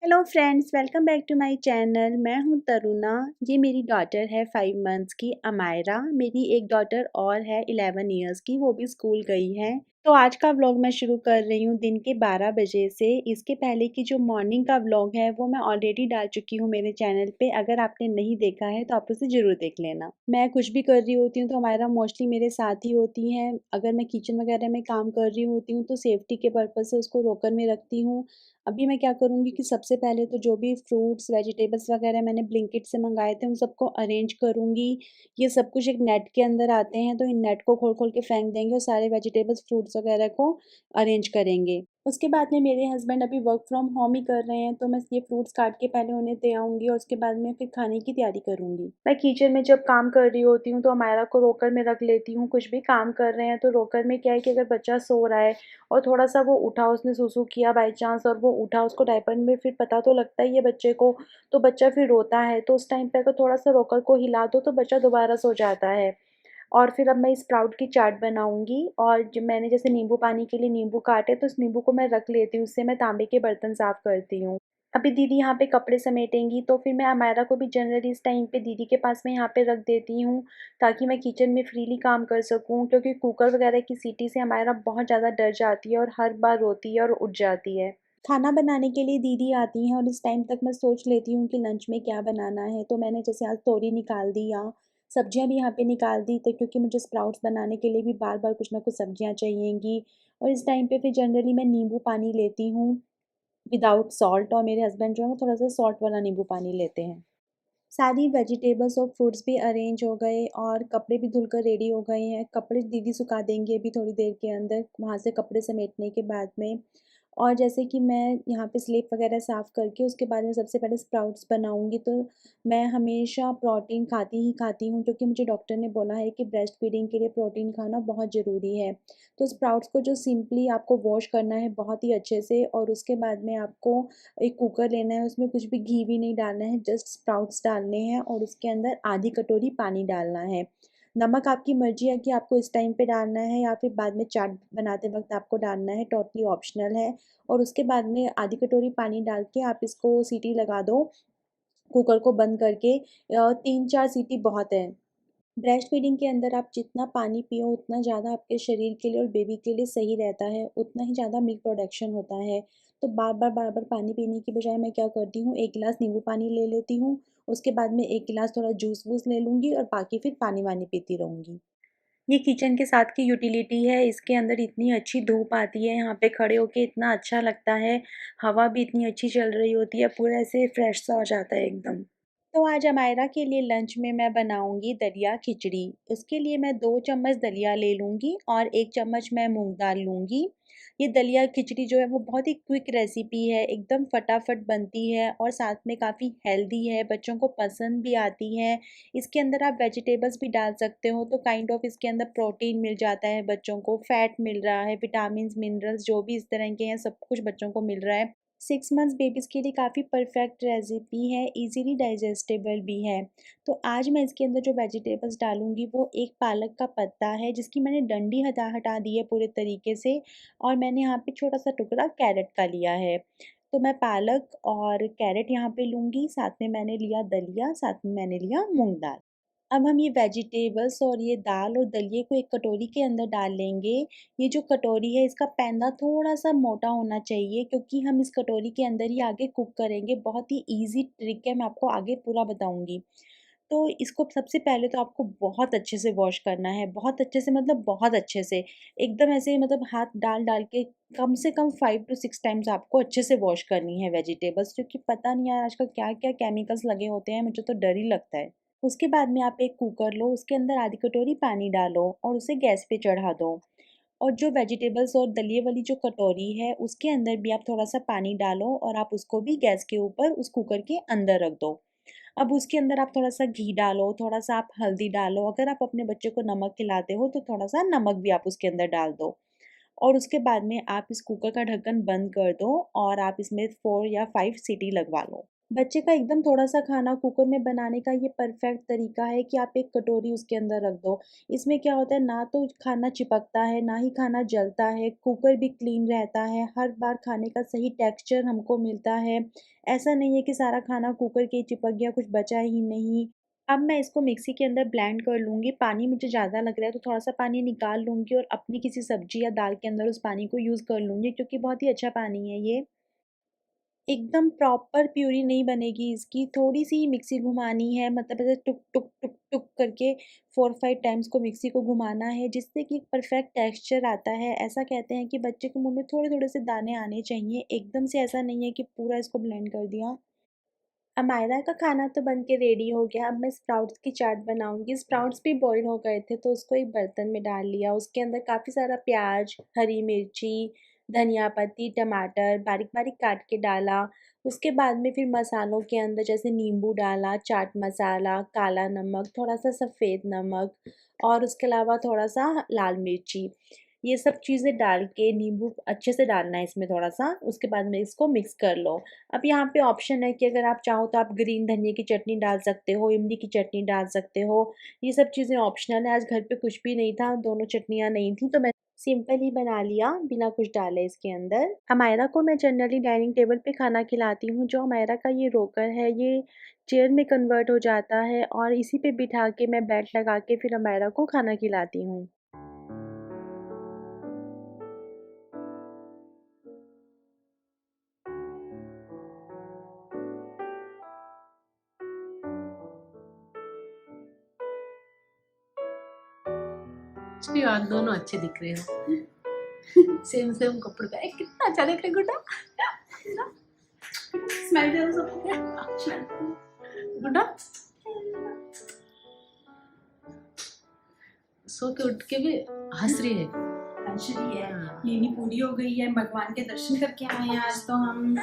Hello friends, welcome back to my channel. मैं हूं तरुणा। ये मेरी डॉटर है 5 मंथ्स की अमायरा। मेरी एक डॉटर और है 11 इयर्स की, वो भी स्कूल गई है। तो आज का व्लॉग मैं शुरू कर रही हूँ दिन के 12 बजे से। इसके पहले की जो मॉर्निंग का व्लॉग है वो मैं ऑलरेडी डाल चुकी हूँ मेरे चैनल पे। अगर आपने नहीं देखा है तो आप उसे ज़रूर देख लेना। मैं कुछ भी कर रही होती हूँ तो अमायरा मोस्टली मेरे साथ ही होती हैं। अगर मैं किचन वगैरह में काम कर रही होती हूँ तो सेफ्टी के पर्पज़ से उसको रोकर में रखती हूँ। अभी मैं क्या करूँगी कि सबसे पहले तो जो भी फ्रूट्स, वेजिटेबल्स वगैरह मैंने ब्लिंकिट से मंगाए थे, उन सबको अरेंज करूँगी। ये सब कुछ एक नेट के अंदर आते हैं, तो इन नेट को खोल-खोल के फेंक देंगे और सारे वेजिटेबल्स, फ्रूट्स वगैरह को अरेंज करेंगे। उसके बाद में मेरे हस्बैंड अभी वर्क फ्रॉम होम ही कर रहे हैं, तो मैं ये फ्रूट्स काट के पहले उन्हें दे आऊँगी और उसके बाद में फिर खाने की तैयारी करूँगी। मैं किचन में जब काम कर रही होती हूँ, तो अमायरा को रोकर में रख लेती हूँ। कुछ भी काम कर रहे हैं, तो रोकर में क्या है कि अगर बच्चा सो रहा है और थोड़ा-सा वो उठा, उसने सूसू किया बाय चांस और वो उठा, उसको डायपर में फिर पता तो लगता ही है बच्चे को, तो बच्चा फिर रोता है। तो उस टाइम पे अगर थोड़ा-सा रोकर को हिला दो, तो बच्चा दोबारा सो जाता है। और फिर अब मैं स्प्राउट की चाट बनाऊँगी और जो मैंने जैसे नींबू पानी के लिए नींबू काटे, तो इस नींबू को मैं रख लेती हूँ, उससे मैं तांबे के बर्तन साफ़ करती हूँ। अभी दीदी यहाँ पे कपड़े समेटेंगी, तो फिर मैं अमायरा को भी जनरली इस टाइम पे दीदी के पास में यहाँ पे रख देती हूँ, ताकि मैं किचन में फ्रीली काम कर सकूँ। क्योंकि कुकर वगैरह की सीटी से अमायरा बहुत ज़्यादा डर जाती है और हर बार रोती है और उठ जाती है। खाना बनाने के लिए दीदी आती हैं और इस टाइम तक मैं सोच लेती हूँ कि लंच में क्या बनाना है। तो मैंने जैसे आज तोरी निकाल दी या सब्जियाँ भी यहाँ पे निकाल दी, तो क्योंकि मुझे स्प्राउट्स बनाने के लिए भी बार-बार कुछ ना कुछ सब्जियाँ चाहिएँगी। और इस टाइम पे फिर जनरली मैं नींबू पानी लेती हूँ विदाउट सॉल्ट, और मेरे हस्बैंड जो है वो थोड़ा-सा सॉल्ट वाला नींबू पानी लेते हैं। सारी वेजिटेबल्स और फ्रूट्स भी अरेंज हो गए और कपड़े भी धुलकर रेडी हो गए हैं। कपड़े दीदी सुखा देंगी अभी थोड़ी देर के अंदर, वहाँ से कपड़े समेटने के बाद में। और जैसे कि मैं यहाँ पे स्लेट वगैरह साफ़ करके उसके बाद में सबसे पहले स्प्राउट्स बनाऊँगी, तो मैं हमेशा प्रोटीन खाती ही खाती हूँ, क्योंकि मुझे डॉक्टर ने बोला है कि ब्रेस्ट फीडिंग के लिए प्रोटीन खाना बहुत ज़रूरी है। तो स्प्राउट्स को जो सिंपली आपको वॉश करना है बहुत ही अच्छे से, और उसके बाद में आपको एक कुकर लेना है, उसमें कुछ भी घी भी नहीं डालना है, जस्ट स्प्राउट्स डालने हैं और उसके अंदर आधी कटोरी पानी डालना है। नमक आपकी मर्ज़ी है कि आपको इस टाइम पे डालना है या फिर बाद में चाट बनाते वक़्त आपको डालना है, टोटली ऑप्शनल है। और उसके बाद में आधी कटोरी पानी डाल के आप इसको सीटी लगा दो, कुकर को बंद करके। 3-4 सीटी बहुत है। ब्रेस्ट फीडिंग के अंदर आप जितना पानी पियो उतना ज़्यादा आपके शरीर के लिए और बेबी के लिए सही रहता है, उतना ही ज़्यादा मिल्क प्रोडक्शन होता है। तो बार-बार पानी पीने की बजाय मैं क्या करती हूँ, 1 गिलास नींबू पानी ले लेती हूँ, उसके बाद में 1 गिलास थोड़ा जूस-वूस ले लूँगी और बाकी फिर पानी-वानी पीती रहूँगी। ये किचन के साथ की यूटिलिटी है, इसके अंदर इतनी अच्छी धूप आती है, यहाँ पे खड़े होके इतना अच्छा लगता है, हवा भी इतनी अच्छी चल रही होती है, पूरा ऐसे फ्रेश सा हो जाता है एकदम। तो आज अमायरा के लिए लंच में मैं बनाऊंगी दलिया खिचड़ी। उसके लिए मैं 2 चम्मच दलिया ले लूँगी और 1 चम्मच मैं मूंग दाल लूँगी। ये दलिया खिचड़ी जो है वो बहुत ही क्विक रेसिपी है, एकदम फटाफट बनती है और साथ में काफ़ी हेल्दी है, बच्चों को पसंद भी आती है। इसके अंदर आप वेजिटेबल्स भी डाल सकते हो, तो काइंड ऑफ इसके अंदर प्रोटीन मिल जाता है बच्चों को, फैट मिल रहा है, विटामिन्स, मिनरल्स जो भी इस तरह के हैं सब कुछ बच्चों को मिल रहा है। 6 मंथ्स बेबीज़ के लिए काफ़ी परफेक्ट रेसिपी है, इजीली डाइजेस्टेबल भी है। तो आज मैं इसके अंदर जो वेजिटेबल्स डालूँगी वो एक पालक का पत्ता है, जिसकी मैंने डंडी हटा हटा दी है पूरे तरीके से, और मैंने यहाँ पे छोटा-सा टुकड़ा कैरट का लिया है। तो मैं पालक और कैरट यहाँ पे लूँगी, साथ में मैंने लिया दलिया, साथ में मैंने लिया मूँग दाल। अब हम ये वेजिटेबल्स और ये दाल और दलिए को एक कटोरी के अंदर डाल लेंगे। ये जो कटोरी है इसका पैंदा थोड़ा-सा मोटा होना चाहिए, क्योंकि हम इस कटोरी के अंदर ही आगे कुक करेंगे। बहुत ही ईज़ी ट्रिक है, मैं आपको आगे पूरा बताऊँगी। तो इसको सबसे पहले तो आपको बहुत अच्छे से वॉश करना है, बहुत अच्छे से मतलब बहुत अच्छे से। एकदम ऐसे मतलब हाथ डाल-डाल के कम से कम 5 टू 6 टाइम्स आपको अच्छे से वॉश करनी है वेजिटेबल्स, क्योंकि पता नहीं यार आजकल क्या-क्या केमिकल्स लगे होते हैं, मुझे तो डर ही लगता है। उसके बाद में आप एक कुकर लो, उसके अंदर आधी कटोरी पानी डालो और उसे गैस पे चढ़ा दो। और जो वेजिटेबल्स और दलिए वाली जो कटोरी है उसके अंदर भी आप थोड़ा-सा पानी डालो और आप उसको भी गैस के ऊपर उस कुकर के अंदर रख दो। अब उसके अंदर आप थोड़ा-सा घी डालो, थोड़ा-सा आप हल्दी डालो, अगर आप अपने बच्चे को नमक खिलाते हो तो थोड़ा-सा नमक भी आप उसके अंदर डाल दो। और उसके बाद में आप इस कुकर का ढक्कन बंद कर दो और आप इसमें 4 या 5 सीटी लगवा लो। बच्चे का एकदम थोड़ा-सा खाना कुकर में बनाने का ये परफ़ेक्ट तरीका है कि आप एक कटोरी उसके अंदर रख दो। इसमें क्या होता है, ना तो खाना चिपकता है, ना ही खाना जलता है, कुकर भी क्लीन रहता है, हर बार खाने का सही टेक्सचर हमको मिलता है। ऐसा नहीं है कि सारा खाना कुकर के ही चिपक गया, कुछ बचा ही नहीं। अब मैं इसको मिक्सी के अंदर ब्लेंड कर लूँगी। पानी मुझे ज़्यादा लग रहा है तो थोड़ा-सा पानी निकाल लूँगी और अपनी किसी सब्ज़ी या दाल के अंदर उस पानी को यूज़ कर लूँगी, क्योंकि बहुत ही अच्छा पानी है ये। एकदम प्रॉपर प्यूरी नहीं बनेगी इसकी, थोड़ी-सी मिक्सी घुमानी है, मतलब ऐसे टुक, टुक, टुक, टुक करके 4-5 टाइम्स को मिक्सी को घुमाना है, जिससे कि एक परफेक्ट टेक्सचर आता है। ऐसा कहते हैं कि बच्चे के मुँह में थोड़े-थोड़े से दाने आने चाहिए, एकदम से ऐसा नहीं है कि पूरा इसको ब्लेंड कर दिया। अमायरा का खाना तो बन के रेडी हो गया। अब मैं स्प्राउट्स की चाट बनाऊँगी। स्प्राउट्स भी बॉयल हो गए थे तो उसको एक बर्तन में डाल लिया। उसके अंदर काफ़ी सारा प्याज, हरी मिर्ची, धनिया पत्ती, टमाटर बारीक-बारीक काट के डाला। उसके बाद में फिर मसालों के अंदर जैसे नींबू डाला, चाट मसाला, काला नमक, थोड़ा-सा सफ़ेद नमक और उसके अलावा थोड़ा-सा लाल मिर्ची। ये सब चीज़ें डाल के नींबू अच्छे से डालना है इसमें थोड़ा-सा, उसके बाद में इसको मिक्स कर लो। अब यहाँ पे ऑप्शन है कि अगर आप चाहो तो आप ग्रीन धनिये की चटनी डाल सकते हो, इमली की चटनी डाल सकते हो। ये सब चीज़ें ऑप्शनल है। आज घर पे कुछ भी नहीं था, दोनों चटनियाँ नहीं थी तो मैं सिंपल ही बना लिया बिना कुछ डाले इसके अंदर। अमायरा को मैं जनरली डाइनिंग टेबल पे खाना खिलाती हूँ। जो अमायरा का ये रोकर है, ये चेयर में कन्वर्ट हो जाता है और इसी पे बिठा के मैं बेल्ट लगा के फिर अमायरा को खाना खिलाती हूँ। एक्चुअली आप दोनों अच्छे दिख रहे हो। सेम सेम कपड़े पहने कितना अच्छा दिख रहा है गुड्डा। स्माइल दे दो सबको। गुड्डा सो के उठ के भी हंस रही है। हंस रही है। नींद पूरी हो गई है। भगवान के दर्शन करके आए हैं आज तो हम।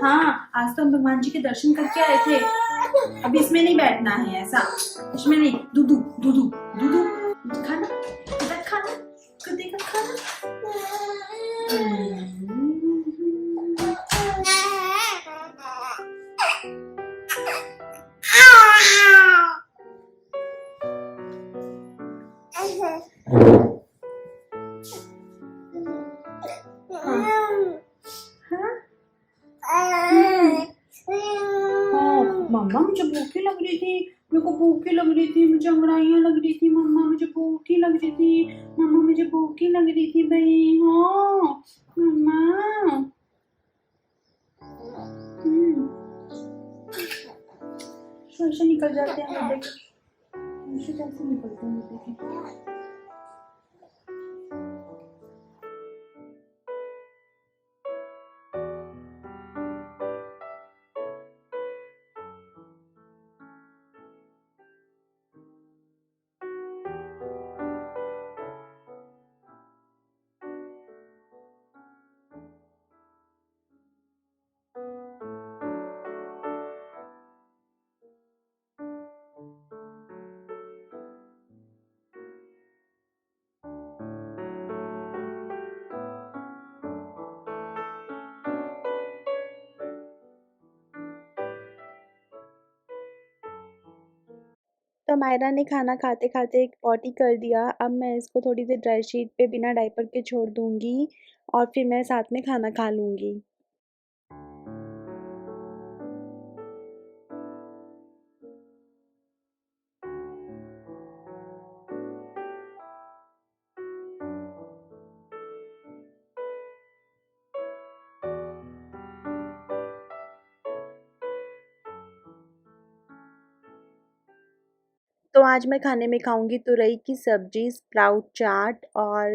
हाँ, आज तो हम भगवान जी के दर्शन करके आए थे। अब इसमें नहीं बैठना है, ऐसा इसमें नहीं। दूधू दूधू दूधू खाना, इधर खाना, खुद का खाना। मम्मा मुझे भूखी लग रही थी, मेरे को भूखी लग रही थी, मुझे अंगड़ाइयाँ लग रही थी। मम्मा मुझे भूखी लग रही थी, मम्मा मुझे भूखी लग रही थी भाई। हाँ मम्मा। ऐसे निकल जाते हैं मुद्दे के, ऐसे कैसे निकलते हैं मुद्दे के। तो मायरा ने खाना खाते-खाते एक पॉटी कर दिया। अब मैं इसको थोड़ी देर ड्राई शीट पे बिना डायपर के छोड़ दूँगी और फिर मैं साथ में खाना खा लूँगी। तो आज मैं खाने में खाऊँगी तुरई की सब्ज़ी, स्प्राउट चाट और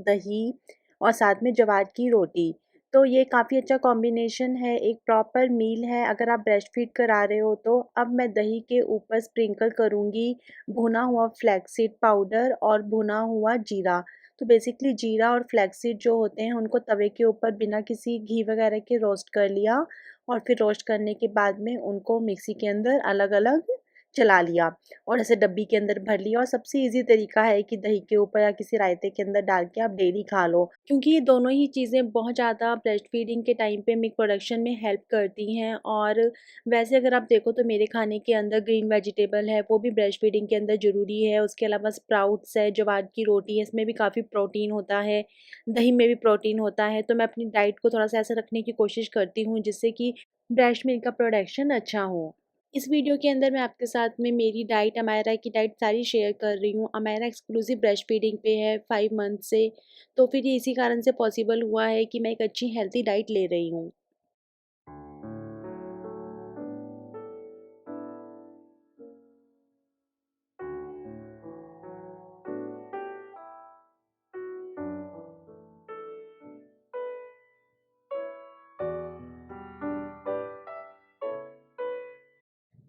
दही और साथ में ज्वार की रोटी। तो ये काफ़ी अच्छा कॉम्बिनेशन है, एक प्रॉपर मील है अगर आप ब्रेस्ट फीड करा रहे हो तो। अब मैं दही के ऊपर स्प्रिंकल करूँगी भुना हुआ फ्लैक्ससीड पाउडर और भुना हुआ जीरा। तो बेसिकली जीरा और फ्लैक्ससीड जो होते हैं उनको तवे के ऊपर बिना किसी घी वगैरह के रोस्ट कर लिया और फिर रोस्ट करने के बाद में उनको मिक्सी के अंदर अलग-अलग चला लिया और ऐसे डब्बी के अंदर भर लिया। और सबसे ईज़ी तरीका है कि दही के ऊपर या किसी रायते के अंदर डाल के आप डेली खा लो, क्योंकि ये दोनों ही चीज़ें बहुत ज़्यादा ब्रेस्ट फीडिंग के टाइम पे मिल्क प्रोडक्शन में हेल्प करती हैं। और वैसे अगर आप देखो तो मेरे खाने के अंदर ग्रीन वेजिटेबल है, वो भी ब्रेस्ट फीडिंग के अंदर ज़रूरी है। उसके अलावा स्प्राउट्स है, ज्वार की रोटी है, इसमें भी काफ़ी प्रोटीन होता है, दही में भी प्रोटीन होता है। तो मैं अपनी डाइट को थोड़ा-सा ऐसा रखने की कोशिश करती हूँ जिससे कि ब्रेस्ट मिल्क का प्रोडक्शन अच्छा हो। इस वीडियो के अंदर मैं आपके साथ में मेरी डाइट, अमायरा की डाइट सारी शेयर कर रही हूँ। अमायरा एक्सक्लूसिव ब्रेस्ट फीडिंग पे है 5 मंथ से, तो फिर ये इसी कारण से पॉसिबल हुआ है कि मैं एक अच्छी हेल्थी डाइट ले रही हूँ।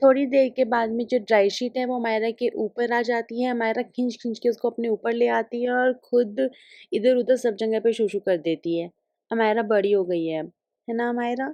थोड़ी देर के बाद में जो ड्राई शीट है वो अमायरा के ऊपर आ जाती है। अमायरा खींच-खींच के उसको अपने ऊपर ले आती है और खुद इधर-उधर सब जगह पे शू-शू कर देती है। अमायरा बड़ी हो गई है। है ना अमायरा?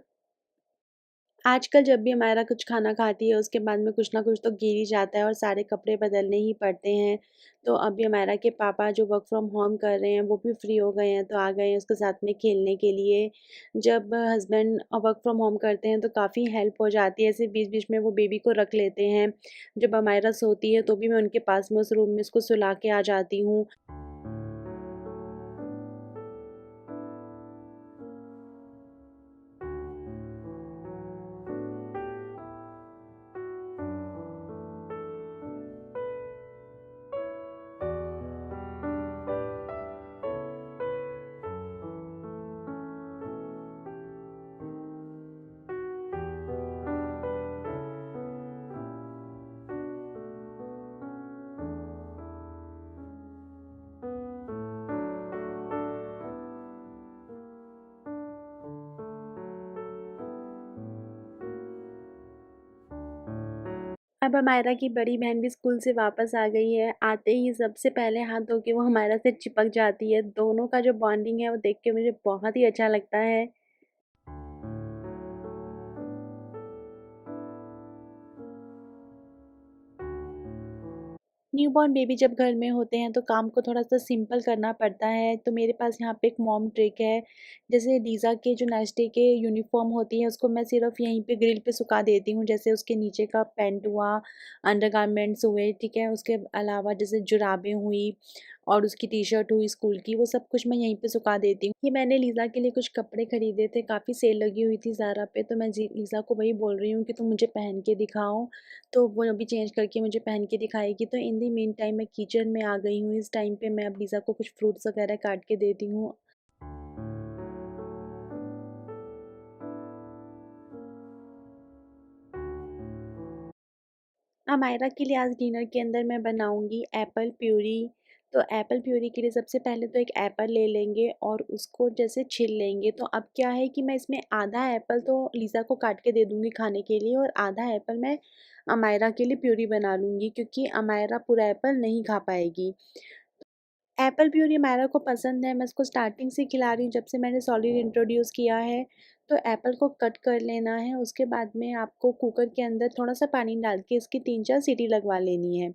आजकल जब भी हमारा कुछ खाना खाती है उसके बाद में कुछ ना कुछ तो गिर ही जाता है और सारे कपड़े बदलने ही पड़ते हैं। तो अभी हमारा के पापा जो वर्क फ्रॉम होम कर रहे हैं वो भी फ्री हो गए हैं, तो आ गए हैं उसके साथ में खेलने के लिए। जब हस्बैंड वर्क फ्रॉम होम करते हैं तो काफ़ी हेल्प हो जाती है, ऐसे बीच-बीच में वो बेबी को रख लेते हैं। जब हमायरा सोती है तो भी मैं उनके पास में उस रूम में उसको सुला के आ जाती हूँ। अब हमायरा की बड़ी बहन भी स्कूल से वापस आ गई है। आते ही सबसे पहले हाथ धो के वो हमायरा से चिपक जाती है। दोनों का जो बॉन्डिंग है वो देख के मुझे बहुत ही अच्छा लगता है। न्यूबॉर्न बेबी जब घर में होते हैं तो काम को थोड़ा-सा सिंपल करना पड़ता है। तो मेरे पास यहाँ पे एक मॉम ट्रिक है। जैसे लीज़ा के जो नेक्स्ट डे के यूनिफ़ॉर्म होती है उसको मैं सिर्फ़ यहीं पे ग्रिल पे सुखा देती हूँ। जैसे उसके नीचे का पैंट हुआ, अंडरगारमेंट्स हुए, ठीक है? उसके अलावा जैसे जुराबें हुई और उसकी टी-शर्ट हुई स्कूल की, वो सब कुछ मैं यहीं पे सुखा देती हूँ। ये मैंने लीज़ा के लिए कुछ कपड़े खरीदे थे, काफ़ी सेल लगी हुई थी ज़ारा पे, तो मैं जी लीज़ा को वही बोल रही हूँ कि तुम मुझे पहन के दिखाओ। तो वो अभी चेंज करके मुझे पहन के दिखाएगी। तो इन द मीन टाइम मैं किचन में आ गई हूँ। इस टाइम पे मैं अब लीज़ा को कुछ फ्रूट्स वगैरह काट के देती हूँ। अमायरा के लिए आज डिनर के अंदर मैं बनाऊँगी एप्पल प्यूरी। तो एप्पल प्यूरी के लिए सबसे पहले तो एक एप्पल ले लेंगे और उसको जैसे छिल लेंगे। तो अब क्या है कि मैं इसमें आधा एप्पल तो लीज़ा को काट के दे दूँगी खाने के लिए और आधा एप्पल मैं अमायरा के लिए प्यूरी बना लूँगी, क्योंकि अमायरा पूरा एप्पल नहीं खा पाएगी। एप्पल प्यूरी मायरा को पसंद है, मैं उसको स्टार्टिंग से खिला रही हूँ जब से मैंने सॉलिड इंट्रोड्यूस किया है। तो एप्पल को कट कर लेना है, उसके बाद में आपको कुकर के अंदर थोड़ा-सा पानी डाल के इसकी 3-4 सीटी लगवा लेनी है।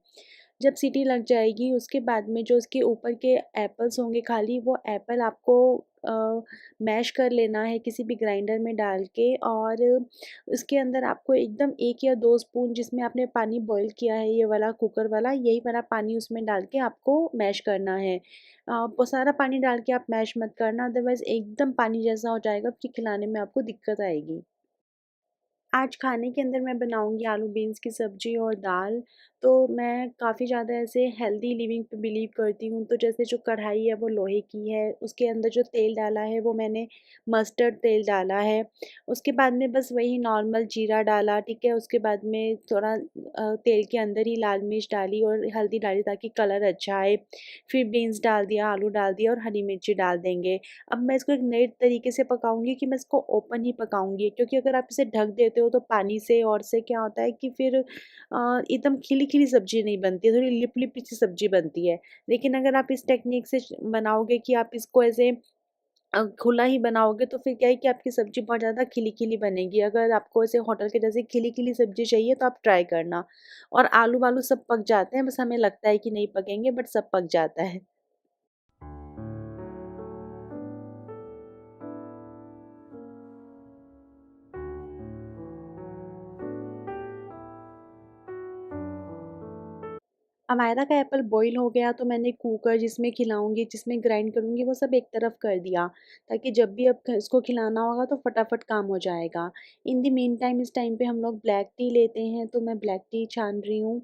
जब सीटी लग जाएगी उसके बाद में जो उसके ऊपर के एप्पल्स होंगे खाली, वो एप्पल आपको मैश कर लेना है किसी भी ग्राइंडर में डाल के। और उसके अंदर आपको एकदम 1 या 2 स्पून जिसमें आपने पानी बॉईल किया है, ये वाला कुकर वाला, यही वाला पानी उसमें डाल के आपको मैश करना है। वो सारा पानी डाल के आप मैश मत करना, अदरवाइज़ एकदम पानी जैसा हो जाएगा, फिर खिलाने में आपको दिक्कत आएगी। आज खाने के अंदर मैं बनाऊँगी आलू बीन्स की सब्ज़ी और दाल। तो मैं काफ़ी ज़्यादा ऐसे हेल्दी लिविंग पे बिलीव करती हूँ। तो जैसे जो कढ़ाई है वो लोहे की है, उसके अंदर जो तेल डाला है वो मैंने मस्टर्ड तेल डाला है। उसके बाद में बस वही नॉर्मल जीरा डाला, ठीक है? उसके बाद में थोड़ा तेल के अंदर ही लाल मिर्च डाली और हल्दी डाली ताकि कलर अच्छा आए। फिर बीन्स डाल दिया, आलू डाल दिया और हरी मिर्ची डाल देंगे। अब मैं इसको एक नए तरीके से पकाऊँगी कि मैं इसको ओपन ही पकाऊँगी, क्योंकि अगर आप इसे ढक देते हो तो पानी से और से क्या होता है कि फिर एकदम खिली-खिली सब्ज़ी नहीं बनती है, थोड़ी लिप-लिपी सी सब्ज़ी बनती है। लेकिन अगर आप इस टेक्नीक से बनाओगे कि आप इसको ऐसे खुला ही बनाओगे तो फिर क्या है कि आपकी सब्ज़ी बहुत ज़्यादा खिली-खिली बनेगी। अगर आपको ऐसे होटल के जैसे खिली-खिली सब्ज़ी चाहिए तो आप ट्राई करना। और आलू-वालू सब पक जाते हैं, बस हमें लगता है कि नहीं पकेंगे बट सब पक जाता है। अमायरा का एप्पल बॉयल हो गया तो मैंने कुकर जिसमें खिलाऊँगी, जिसमें ग्राइंड करूँगी वो सब एक तरफ कर दिया, ताकि जब भी अब इसको खिलाना होगा तो फटाफट काम हो जाएगा। इन द मीन टाइम इस टाइम पे हम लोग ब्लैक टी लेते हैं, तो मैं ब्लैक टी छान रही हूँ।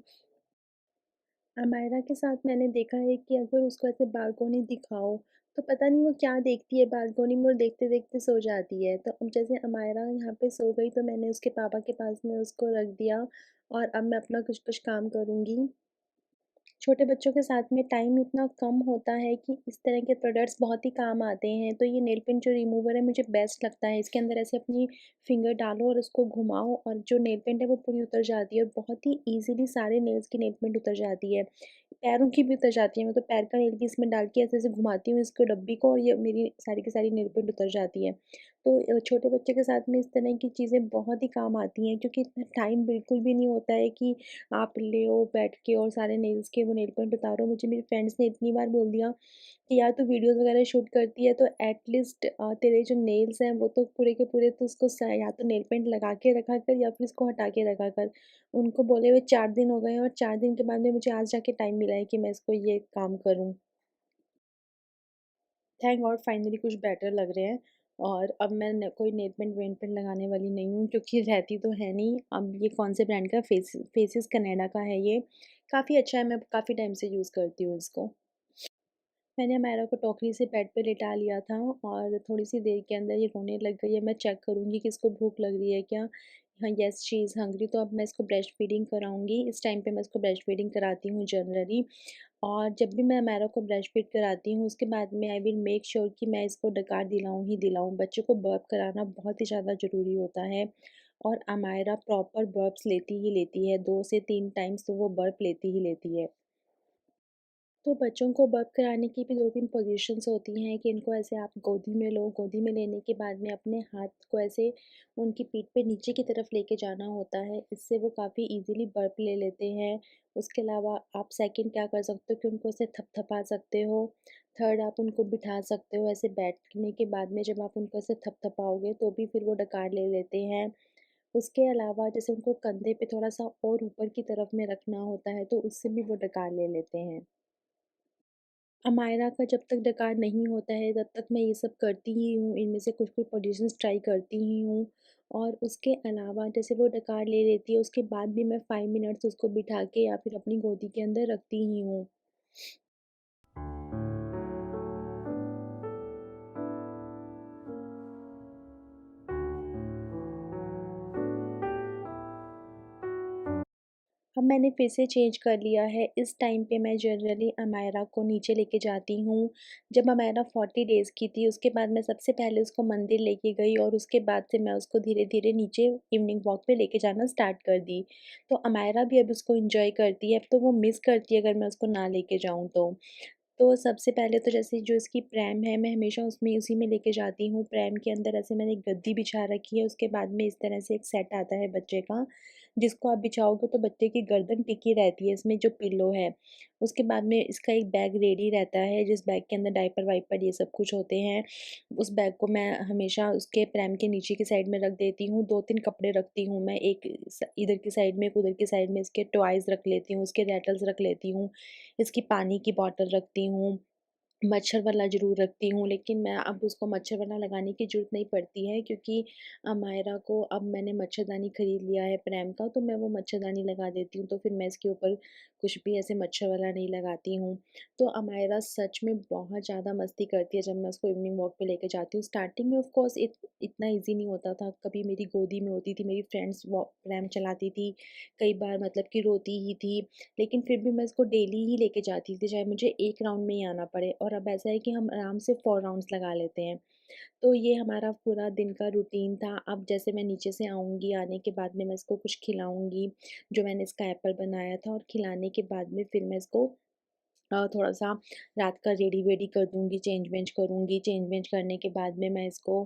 अमायरा के साथ मैंने देखा है कि अगर उसको ऐसे बालकोनी दिखाओ, तो पता नहीं वो क्या देखती है बालकोनी में और देखते-देखते सो जाती है। तो अब जैसे अमायरा यहाँ पे सो गई तो मैंने उसके पापा के पास में उसको रख दिया और अब मैं अपना कुछ-कुछ काम करूँगी। छोटे बच्चों के साथ में टाइम इतना कम होता है कि इस तरह के प्रोडक्ट्स बहुत ही काम आते हैं। तो ये नेल पेंट जो रिमूवर है मुझे बेस्ट लगता है। इसके अंदर ऐसे अपनी फिंगर डालो और उसको घुमाओ और जो नेल पेंट है वो पूरी उतर जाती है और बहुत ही ईज़िली सारे नेल्स की नेल पेंट उतर जाती है। पैरों की भी उतर जाती है। मैं तो पैर का नेल भी इसमें डाल के ऐसे-ऐसे घुमाती हूँ इसको डब्बी को और ये मेरी सारी की सारी नेल पेंट उतर जाती है। तो छोटे बच्चे के साथ में इस तरह की चीज़ें बहुत ही काम आती हैं, क्योंकि इतना टाइम बिल्कुल भी नहीं होता है कि आप लेओ बैठ के और सारे नेल्स के वो नेल पेंट उतारो। मुझे मेरी फ्रेंड्स ने इतनी बार बोल दिया कि यार तू वीडियोज़ वगैरह शूट करती है तो एटलीस्ट तेरे जो नेल्स हैं वो तो पूरे के पूरे तो उसको या तो नेल पेंट लगा के रखा कर या फिर इसको हटा के रखा कर। उनको बोले हुए 4 दिन हो गए हैं और 4 दिन के बाद में मुझे आज जाके टाइम मिला है कि मैं इसको ये काम करूँ। थैंक गॉड फाइनली कुछ बेटर लग रहे हैं और अब मैं कोई नेल पेंट वेल पेंट लगाने वाली नहीं हूँ, क्योंकि रहती तो है नहीं। अब ये कौन से ब्रांड का फेसिस कनाडा का है ये। काफ़ी अच्छा है, मैं काफ़ी टाइम से यूज़ करती हूँ इसको। मैंने अमायरा को टोकरी से बेड पे लिटा लिया था और थोड़ी-सी देर के अंदर ये रोने लग गई है। मैं चेक करूँगी कि इसको भूख लग रही है क्या? हाँ, येस शी इज़ हंग्री। तो अब मैं इसको ब्रेस्ट फीडिंग कराऊँगी। इस टाइम पे मैं इसको ब्रेस्ट फीडिंग कराती हूँ जनरली। और जब भी मैं अमायरा को ब्रेस्ट फीड कराती हूँ उसके बाद में आई विल मेक श्योर कि मैं इसको डकार दिलाऊँ ही दिलाऊँ। बच्चे को बर्प कराना बहुत ही ज़्यादा ज़रूरी होता है और अमायरा प्रॉपर बर्प्स लेती ही लेती है। 2 से 3 टाइम्स तो वो बर्प लेती ही लेती है। तो बच्चों को बर्प कराने की भी 2-3 पोज़ीशंस होती हैं कि इनको ऐसे आप गोदी में लो, गोदी में लेने के बाद में अपने हाथ को ऐसे उनकी पीठ पे नीचे की तरफ लेके जाना होता है, इससे वो काफ़ी ईज़िली बर्प ले लेते हैं। उसके अलावा आप सेकंड क्या कर सकते हो कि उनको ऐसे थपथपा सकते हो। थर्ड आप उनको बिठा सकते हो, ऐसे बैठने के बाद में जब आप उनको ऐसे थपथपाओगे तो भी फिर वो डकार ले लेते हैं। उसके अलावा जैसे उनको कंधे पे थोड़ा-सा और ऊपर की तरफ में रखना होता है, तो उससे भी वो डकार ले लेते हैं। अमायरा का जब तक डकार नहीं होता है तब तक मैं ये सब करती ही हूँ, इनमें से कुछ-कुछ पोज़ीशंस ट्राई करती ही हूँ। और उसके अलावा जैसे वो डकार ले लेती है उसके बाद भी मैं 5 मिनट्स उसको बिठा के या फिर अपनी गोदी के अंदर रखती ही हूँ। अब मैंने फिर से चेंज कर लिया है। इस टाइम पे मैं जनरली अमायरा को नीचे लेके जाती हूँ। जब अमायरा 40 डेज़ की थी उसके बाद मैं सबसे पहले उसको मंदिर लेके गई और उसके बाद से मैं उसको धीरे-धीरे नीचे इवनिंग वॉक पे लेके जाना स्टार्ट कर दी। तो अमायरा भी अब उसको एन्जॉय करती है, अब तो वो मिस करती है अगर मैं उसको ना लेके जाऊँ तो। तो सबसे पहले तो जैसे जो इसकी प्रैम है, मैं हमेशा उसमें उसी में लेके जाती हूँ। प्रैम के अंदर ऐसे मैंने एक गद्दी बिछा रखी है, उसके बाद में इस तरह से एक सेट आता है बच्चे का, जिसको आप बिछाओगे तो बच्चे की गर्दन टिकी रहती है, इसमें जो पिल्लो है। उसके बाद में इसका एक बैग रेडी रहता है, जिस बैग के अंदर डायपर-वायपर ये सब कुछ होते हैं। उस बैग को मैं हमेशा उसके प्रैम के नीचे की साइड में रख देती हूँ। 2-3 कपड़े रखती हूँ मैं, एक इधर की साइड में, एक उधर की साइड में इसके टॉयज़ रख लेती हूँ, उसके रैटल्स रख लेती हूँ। इसकी पानी की बॉटल रखती हूँ, मच्छर वाला ज़रूर रखती हूँ, लेकिन मैं अब उसको मच्छर वाला लगाने की ज़रूरत नहीं पड़ती है, क्योंकि मायरा को अब मैंने मच्छरदानी खरीद लिया है प्रैम का, तो मैं वो मच्छरदानी लगा देती हूँ, तो फिर मैं इसके ऊपर कुछ भी ऐसे मच्छर वाला नहीं लगाती हूँ। तो अमायरा सच में बहुत ज़्यादा मस्ती करती है जब मैं उसको इवनिंग वॉक पे लेके जाती हूँ। स्टार्टिंग में ऑफ़ कोर्स इतना ईज़ी नहीं होता था, कभी मेरी गोदी में होती थी, मेरी फ्रेंड्स वो प्रैम चलाती थी, कई बार मतलब कि रोती ही थी, लेकिन फिर भी मैं इसको डेली ही लेके जाती थी, चाहे मुझे 1 राउंड में ही आना पड़े। और अब ऐसा है कि हम आराम से 4 राउंड्स लगा लेते हैं। तो ये हमारा पूरा दिन का रूटीन था। अब जैसे मैं नीचे से आऊँगी, आने के बाद में मैं इसको कुछ खिलाऊँगी, जो मैंने इसका एप्पल बनाया था और खिलाने के बाद में फिर मैं इसको थोड़ा-सा रात का रेडी-वेडी कर दूँगी, चेंज वेंज करूँगी, चेंज वेंज करने के बाद में मैं इसको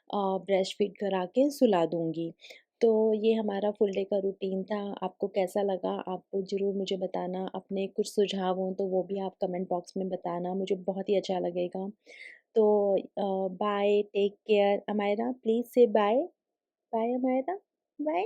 ब्रेस्ट फीड करा के सुला दूँगी। तो ये हमारा फुल डे का रूटीन था। आपको कैसा लगा? आप ज़रूर मुझे बताना। अपने कुछ सुझाव हों तो वो भी आप कमेंट बॉक्स में बताना, मुझे बहुत ही अच्छा लगेगा। तो bye, take care. Amayra please से बाय। Bye Amayra, bye.